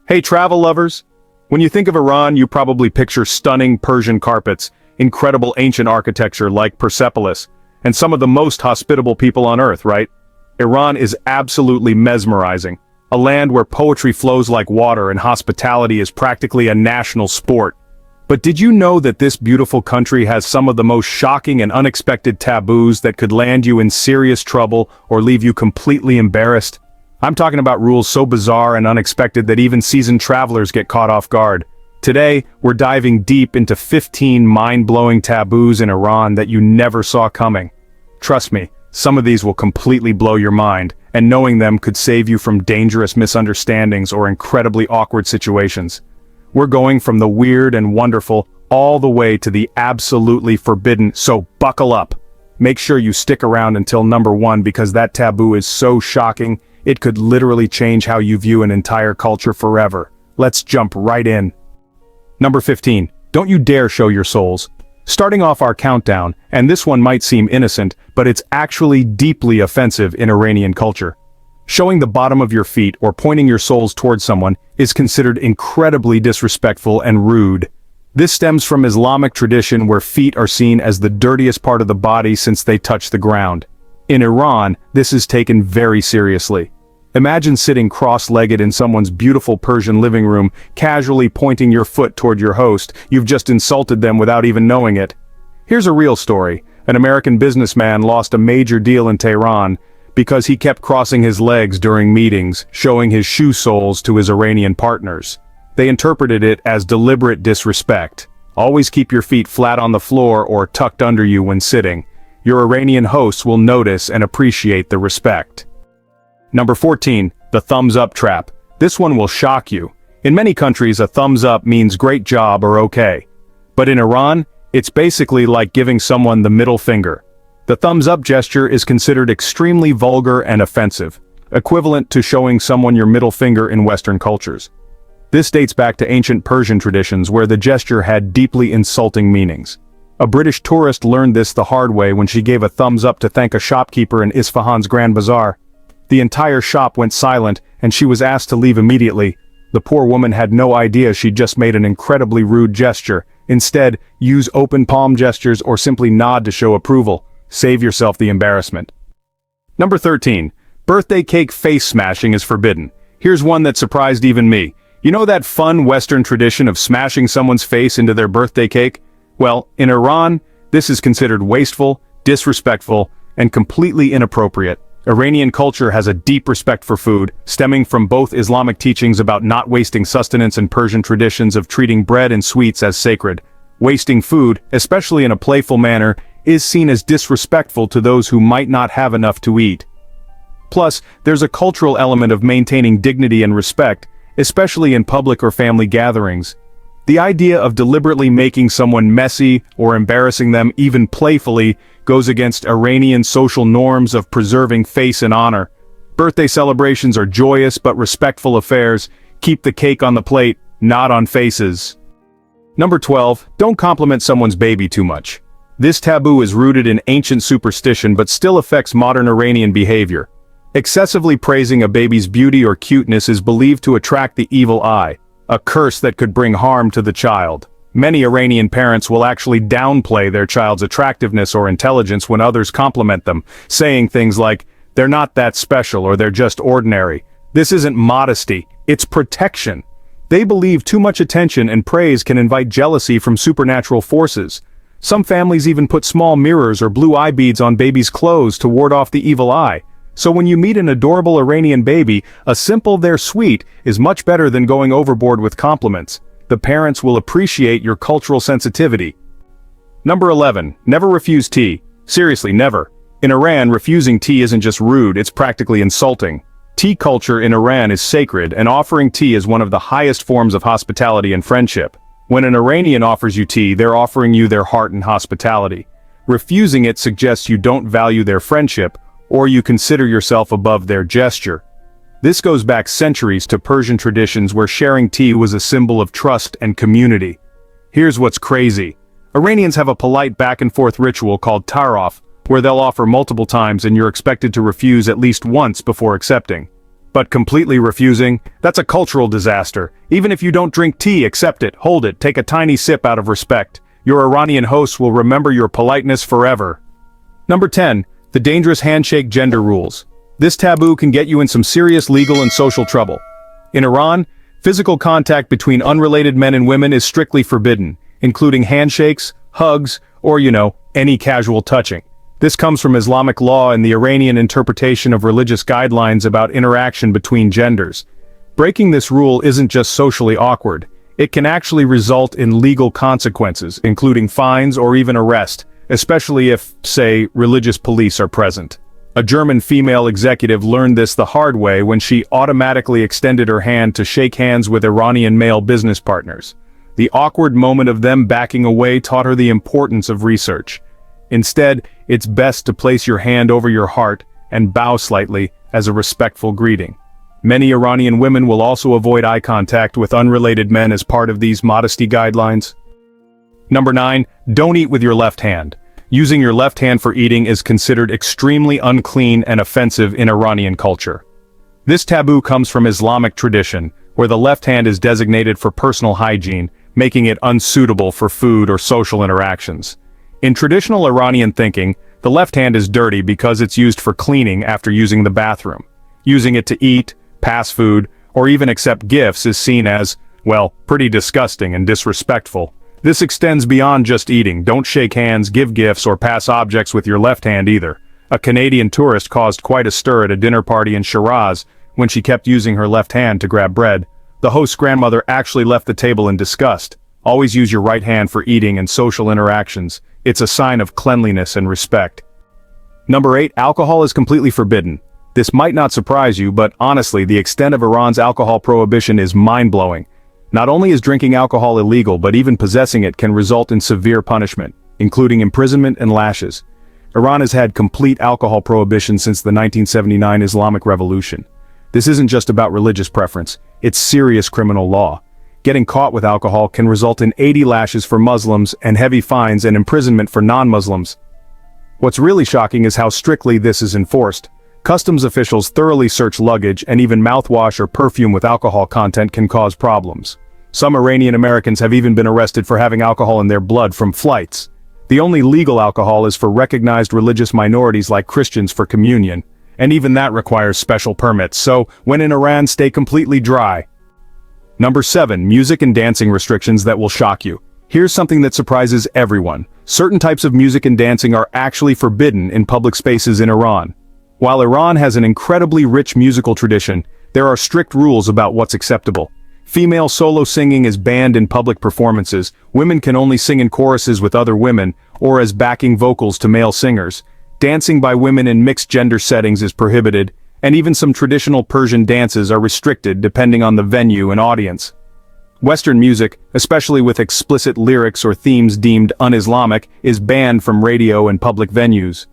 Hey travel lovers! When you think of Iran, you probably picture stunning Persian carpets, incredible ancient architecture like Persepolis, and some of the most hospitable people on earth, right? Iran is absolutely mesmerizing, a land where poetry flows like water and hospitality is practically a national sport. But did you know that this beautiful country has some of the most shocking and unexpected taboos that could land you in serious trouble or leave you completely embarrassed? I'm talking about rules so bizarre and unexpected that even seasoned travelers get caught off guard. Today, we're diving deep into 15 mind-blowing taboos in Iran that you never saw coming. Trust me, some of these will completely blow your mind, and knowing them could save you from dangerous misunderstandings or incredibly awkward situations. We're going from the weird and wonderful all the way to the absolutely forbidden, so buckle up. Make sure you stick around until number 1 because that taboo is so shocking, it could literally change how you view an entire culture forever. Let's jump right in. Number 15. Don't you dare show your soles. Starting off our countdown, and this one might seem innocent, but it's actually deeply offensive in Iranian culture. Showing the bottom of your feet or pointing your soles towards someone is considered incredibly disrespectful and rude. This stems from Islamic tradition where feet are seen as the dirtiest part of the body since they touch the ground. In Iran, this is taken very seriously. Imagine sitting cross-legged in someone's beautiful Persian living room, casually pointing your foot toward your host. You've just insulted them without even knowing it. Here's a real story. An American businessman lost a major deal in Tehran because he kept crossing his legs during meetings, showing his shoe soles to his Iranian partners. They interpreted it as deliberate disrespect. Always keep your feet flat on the floor or tucked under you when sitting. Your Iranian hosts will notice and appreciate the respect. Number 14. The thumbs up trap. This one will shock you. In many countries, a thumbs up means great job or okay. But in Iran, it's basically like giving someone the middle finger. The thumbs up gesture is considered extremely vulgar and offensive, equivalent to showing someone your middle finger in Western cultures. This dates back to ancient Persian traditions where the gesture had deeply insulting meanings. A British tourist learned this the hard way when she gave a thumbs up to thank a shopkeeper in Isfahan's Grand Bazaar. The entire shop went silent, and she was asked to leave immediately. The poor woman had no idea she'd just made an incredibly rude gesture. Instead, use open palm gestures or simply nod to show approval. Save yourself the embarrassment. Number 13. Birthday cake face smashing is forbidden. Here's one that surprised even me. You know that fun Western tradition of smashing someone's face into their birthday cake? Well, in Iran, this is considered wasteful, disrespectful, and completely inappropriate. Iranian culture has a deep respect for food, stemming from both Islamic teachings about not wasting sustenance and Persian traditions of treating bread and sweets as sacred. Wasting food, especially in a playful manner, is seen as disrespectful to those who might not have enough to eat. Plus, there's a cultural element of maintaining dignity and respect, especially in public or family gatherings. The idea of deliberately making someone messy or embarrassing them even playfully goes against Iranian social norms of preserving face and honor. Birthday celebrations are joyous but respectful affairs. Keep the cake on the plate, not on faces. Number 12. Don't compliment someone's baby too much. This taboo is rooted in ancient superstition but still affects modern Iranian behavior. Excessively praising a baby's beauty or cuteness is believed to attract the evil eye, a curse that could bring harm to the child. Many Iranian parents will actually downplay their child's attractiveness or intelligence when others compliment them, saying things like, "They're not that special" or "They're just ordinary." This isn't modesty, it's protection. They believe too much attention and praise can invite jealousy from supernatural forces. Some families even put small mirrors or blue eye beads on babies' clothes to ward off the evil eye. So when you meet an adorable Iranian baby, a simple "they're sweet" is much better than going overboard with compliments. The parents will appreciate your cultural sensitivity. Number 11. Never refuse tea. Seriously, never. In Iran, refusing tea isn't just rude, it's practically insulting. Tea culture in Iran is sacred, and offering tea is one of the highest forms of hospitality and friendship. When an Iranian offers you tea, they're offering you their heart and hospitality. Refusing it suggests you don't value their friendship, or you consider yourself above their gesture. This goes back centuries to Persian traditions where sharing tea was a symbol of trust and community. Here's what's crazy. Iranians have a polite back-and-forth ritual called tarof, where they'll offer multiple times and you're expected to refuse at least once before accepting. But completely refusing, that's a cultural disaster. Even if you don't drink tea, accept it, hold it, take a tiny sip out of respect. Your Iranian hosts will remember your politeness forever. Number 10. The dangerous handshake gender rules. This taboo can get you in some serious legal and social trouble. In Iran, physical contact between unrelated men and women is strictly forbidden, including handshakes, hugs, or, any casual touching. This comes from Islamic law and the Iranian interpretation of religious guidelines about interaction between genders. Breaking this rule isn't just socially awkward, it can actually result in legal consequences, including fines or even arrest, especially if, say, religious police are present. A German female executive learned this the hard way when she automatically extended her hand to shake hands with Iranian male business partners. The awkward moment of them backing away taught her the importance of research. Instead, it's best to place your hand over your heart and bow slightly as a respectful greeting. Many Iranian women will also avoid eye contact with unrelated men as part of these modesty guidelines. Number 9. Don't eat with your left hand. Using your left hand for eating is considered extremely unclean and offensive in Iranian culture. This taboo comes from Islamic tradition, where the left hand is designated for personal hygiene, making it unsuitable for food or social interactions. In traditional Iranian thinking, the left hand is dirty because it's used for cleaning after using the bathroom. Using it to eat, pass food, or even accept gifts is seen as, pretty disgusting and disrespectful. This extends beyond just eating. Don't shake hands, give gifts, or pass objects with your left hand either. A Canadian tourist caused quite a stir at a dinner party in Shiraz when she kept using her left hand to grab bread. The host's grandmother actually left the table in disgust. Always use your right hand for eating and social interactions. It's a sign of cleanliness and respect. Number 8. Alcohol is completely forbidden. This might not surprise you, but honestly, the extent of Iran's alcohol prohibition is mind-blowing. Not only is drinking alcohol illegal, but even possessing it can result in severe punishment, including imprisonment and lashes. Iran has had complete alcohol prohibition since the 1979 Islamic Revolution. This isn't just about religious preference, it's serious criminal law. Getting caught with alcohol can result in 80 lashes for Muslims and heavy fines and imprisonment for non-Muslims. What's really shocking is how strictly this is enforced. Customs officials thoroughly search luggage, and even mouthwash or perfume with alcohol content can cause problems. Some Iranian Americans have even been arrested for having alcohol in their blood from flights. The only legal alcohol is for recognized religious minorities like Christians for communion, and even that requires special permits, so when in Iran, stay completely dry. Number 7. Music and dancing restrictions that will shock you. Here's something that surprises everyone. Certain types of music and dancing are actually forbidden in public spaces in Iran. While Iran has an incredibly rich musical tradition, there are strict rules about what's acceptable. Female solo singing is banned in public performances, women can only sing in choruses with other women, or as backing vocals to male singers. Dancing by women in mixed-gender settings is prohibited, and even some traditional Persian dances are restricted depending on the venue and audience. Western music, especially with explicit lyrics or themes deemed un-Islamic, is banned from radio and public venues.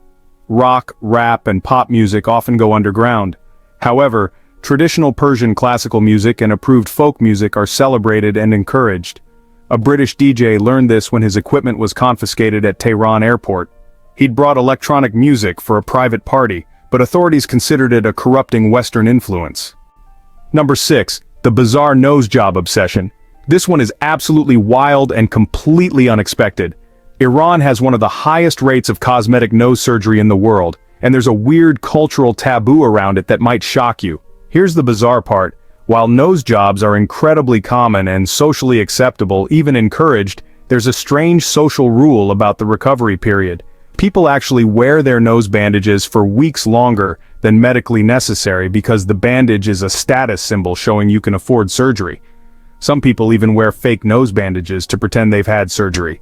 Rock, rap, and pop music often go underground. However, traditional Persian classical music and approved folk music are celebrated and encouraged. A British DJ learned this when his equipment was confiscated at Tehran airport. He'd brought electronic music for a private party, but authorities considered it a corrupting Western influence. Number 6. The bizarre nose job obsession. This one is absolutely wild and completely unexpected. Iran has one of the highest rates of cosmetic nose surgery in the world, and there's a weird cultural taboo around it that might shock you. Here's the bizarre part. While nose jobs are incredibly common and socially acceptable, even encouraged, there's a strange social rule about the recovery period. People actually wear their nose bandages for weeks longer than medically necessary because the bandage is a status symbol showing you can afford surgery. Some people even wear fake nose bandages to pretend they've had surgery.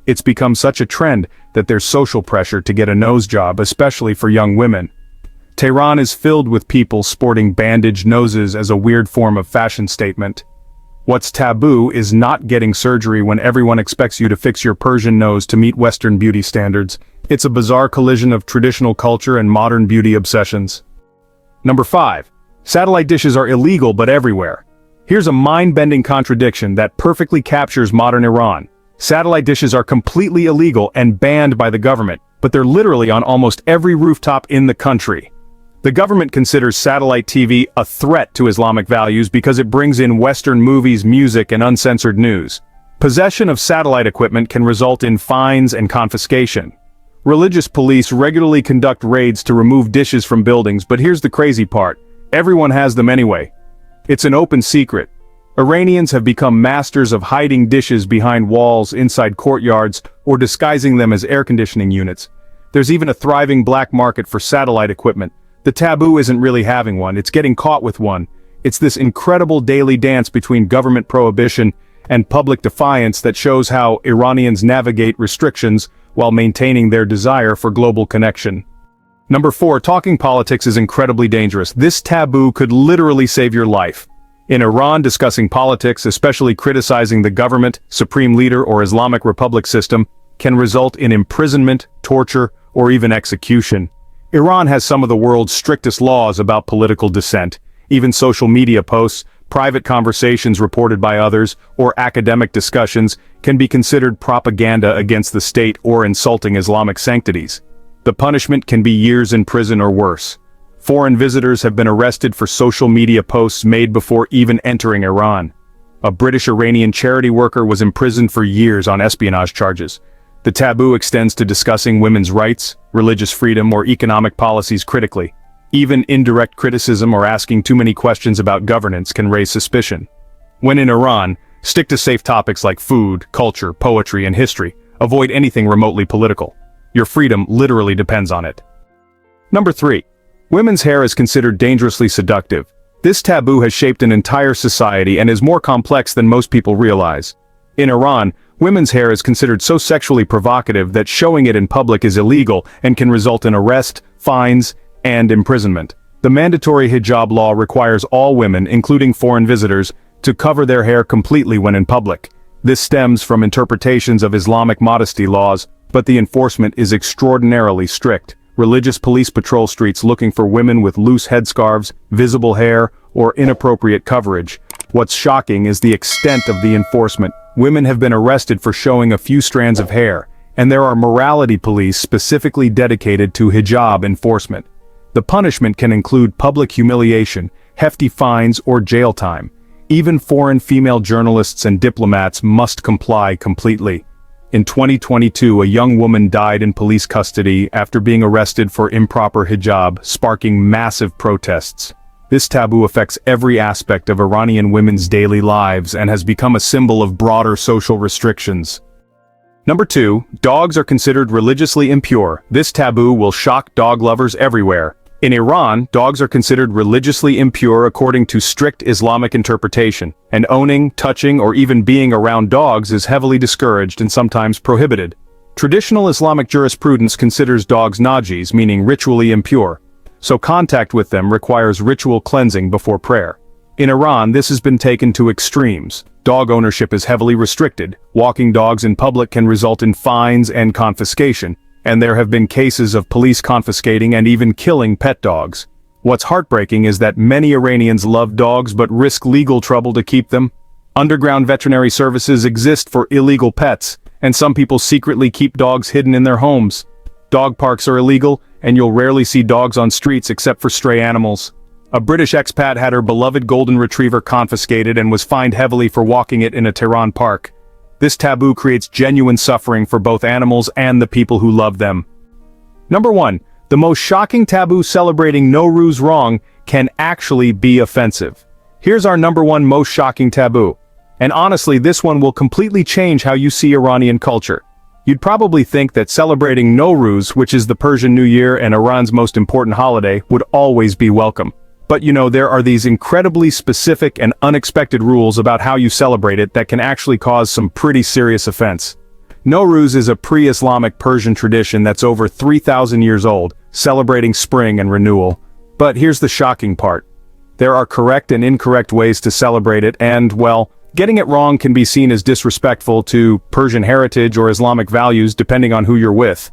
It's become such a trend that there's social pressure to get a nose job, especially for young women. Tehran is filled with people sporting bandaged noses as a weird form of fashion statement. What's taboo is not getting surgery when everyone expects you to fix your Persian nose to meet Western beauty standards. It's a bizarre collision of traditional culture and modern beauty obsessions. Number 5. Satellite dishes are illegal but everywhere. Here's a mind-bending contradiction that perfectly captures modern Iran. Satellite dishes are completely illegal and banned by the government, but they're literally on almost every rooftop in the country. The government considers satellite TV a threat to Islamic values because it brings in Western movies, music, and uncensored news. Possession of satellite equipment can result in fines and confiscation. Religious police regularly conduct raids to remove dishes from buildings, but here's the crazy part. Everyone has them anyway. It's an open secret. Iranians have become masters of hiding dishes behind walls, inside courtyards, or disguising them as air conditioning units. There's even a thriving black market for satellite equipment. The taboo isn't really having one, it's getting caught with one. It's this incredible daily dance between government prohibition and public defiance that shows how Iranians navigate restrictions while maintaining their desire for global connection. Number 4, talking politics is incredibly dangerous. This taboo could literally save your life. In Iran, discussing politics, especially criticizing the government, supreme leader, or Islamic Republic system, can result in imprisonment, torture, or even execution. Iran has some of the world's strictest laws about political dissent. Even social media posts, private conversations reported by others, or academic discussions can be considered propaganda against the state or insulting Islamic sanctities. The punishment can be years in prison or worse. Foreign visitors have been arrested for social media posts made before even entering Iran. A British Iranian charity worker was imprisoned for years on espionage charges. The taboo extends to discussing women's rights, religious freedom, or economic policies critically. Even indirect criticism or asking too many questions about governance can raise suspicion. When in Iran, stick to safe topics like food, culture, poetry, and history. Avoid anything remotely political. Your freedom literally depends on it. Number 3. Women's hair is considered dangerously seductive. This taboo has shaped an entire society and is more complex than most people realize. In Iran, women's hair is considered so sexually provocative that showing it in public is illegal and can result in arrest, fines, and imprisonment. The mandatory hijab law requires all women, including foreign visitors, to cover their hair completely when in public. This stems from interpretations of Islamic modesty laws, but the enforcement is extraordinarily strict. Religious police patrol streets looking for women with loose headscarves, visible hair, or inappropriate coverage. What's shocking is the extent of the enforcement. Women have been arrested for showing a few strands of hair, and there are morality police specifically dedicated to hijab enforcement. The punishment can include public humiliation, hefty fines, or jail time. Even foreign female journalists and diplomats must comply completely. In 2022, a young woman died in police custody after being arrested for improper hijab, sparking massive protests. This taboo affects every aspect of Iranian women's daily lives and has become a symbol of broader social restrictions. Number 2, dogs are considered religiously impure. This taboo will shock dog lovers everywhere. In Iran, dogs are considered religiously impure according to strict Islamic interpretation, and owning, touching, or even being around dogs is heavily discouraged and sometimes prohibited. Traditional Islamic jurisprudence considers dogs najis, meaning ritually impure, so contact with them requires ritual cleansing before prayer. In Iran, this has been taken to extremes. Dog ownership is heavily restricted. Walking dogs in public can result in fines and confiscation, and there have been cases of police confiscating and even killing pet dogs. What's heartbreaking is that many Iranians love dogs but risk legal trouble to keep them. Underground veterinary services exist for illegal pets, and some people secretly keep dogs hidden in their homes. Dog parks are illegal, and you'll rarely see dogs on streets except for stray animals. A British expat had her beloved golden retriever confiscated and was fined heavily for walking it in a Tehran park. This taboo creates genuine suffering for both animals and the people who love them. Number 1. The most shocking taboo: celebrating Nowruz wrong can actually be offensive. Here's our number 1 most shocking taboo. And honestly, this one will completely change how you see Iranian culture. You'd probably think that celebrating Nowruz, which is the Persian New Year and Iran's most important holiday, would always be welcome. But there are these incredibly specific and unexpected rules about how you celebrate it that can actually cause some pretty serious offense. Nowruz is a pre-Islamic Persian tradition that's over 3,000 years old, celebrating spring and renewal. But here's the shocking part. There are correct and incorrect ways to celebrate it, and, well, getting it wrong can be seen as disrespectful to Persian heritage or Islamic values depending on who you're with.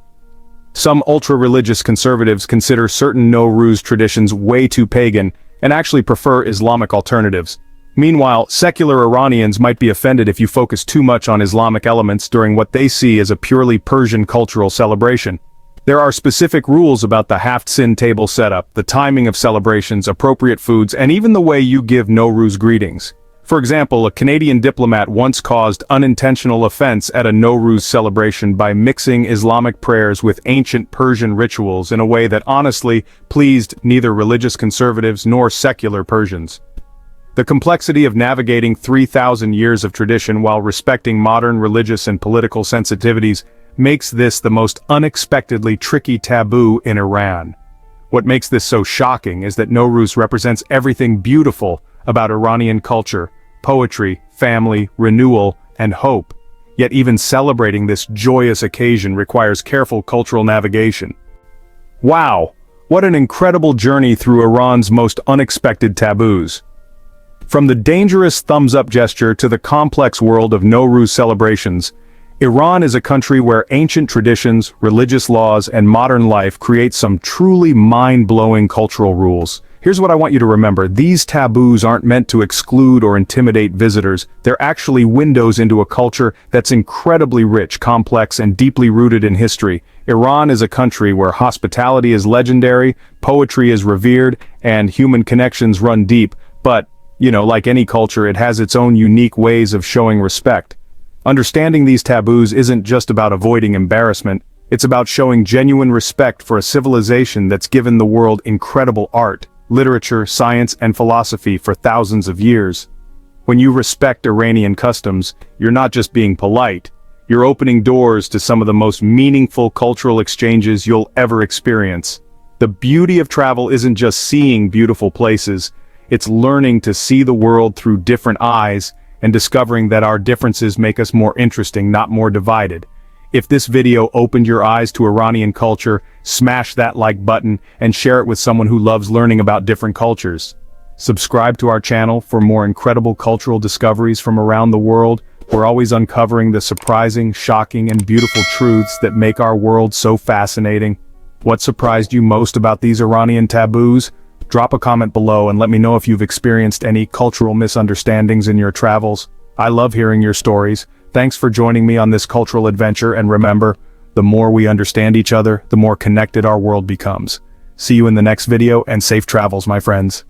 Some ultra-religious conservatives consider certain Nowruz traditions way too pagan and actually prefer Islamic alternatives. Meanwhile, secular Iranians might be offended if you focus too much on Islamic elements during what they see as a purely Persian cultural celebration. There are specific rules about the Haft-Sin table setup, the timing of celebrations, appropriate foods, and even the way you give Nowruz greetings. For example, a Canadian diplomat once caused unintentional offense at a Nowruz celebration by mixing Islamic prayers with ancient Persian rituals in a way that honestly pleased neither religious conservatives nor secular Persians. The complexity of navigating 3,000 years of tradition while respecting modern religious and political sensitivities makes this the most unexpectedly tricky taboo in Iran. What makes this so shocking is that Nowruz represents everything beautiful about Iranian culture: poetry, family, renewal, and hope. Yet even celebrating this joyous occasion requires careful cultural navigation. Wow! What an incredible journey through Iran's most unexpected taboos. From the dangerous thumbs-up gesture to the complex world of Nowruz celebrations, Iran is a country where ancient traditions, religious laws, and modern life create some truly mind-blowing cultural rules. Here's what I want you to remember: these taboos aren't meant to exclude or intimidate visitors. They're actually windows into a culture that's incredibly rich, complex, and deeply rooted in history. Iran is a country where hospitality is legendary, poetry is revered, and human connections run deep. But, like any culture, it has its own unique ways of showing respect. Understanding these taboos isn't just about avoiding embarrassment, it's about showing genuine respect for a civilization that's given the world incredible art, literature, science, and philosophy for thousands of years. When you respect Iranian customs, you're not just being polite, you're opening doors to some of the most meaningful cultural exchanges you'll ever experience. The beauty of travel isn't just seeing beautiful places, it's learning to see the world through different eyes and discovering that our differences make us more interesting, not more divided. If this video opened your eyes to Iranian culture, smash that like button and share it with someone who loves learning about different cultures. Subscribe to our channel for more incredible cultural discoveries from around the world. We're always uncovering the surprising, shocking, and beautiful truths that make our world so fascinating. What surprised you most about these Iranian taboos? Drop a comment below and let me know if you've experienced any cultural misunderstandings in your travels. I love hearing your stories. Thanks for joining me on this cultural adventure, and remember, the more we understand each other, the more connected our world becomes. See you in the next video, and safe travels, my friends.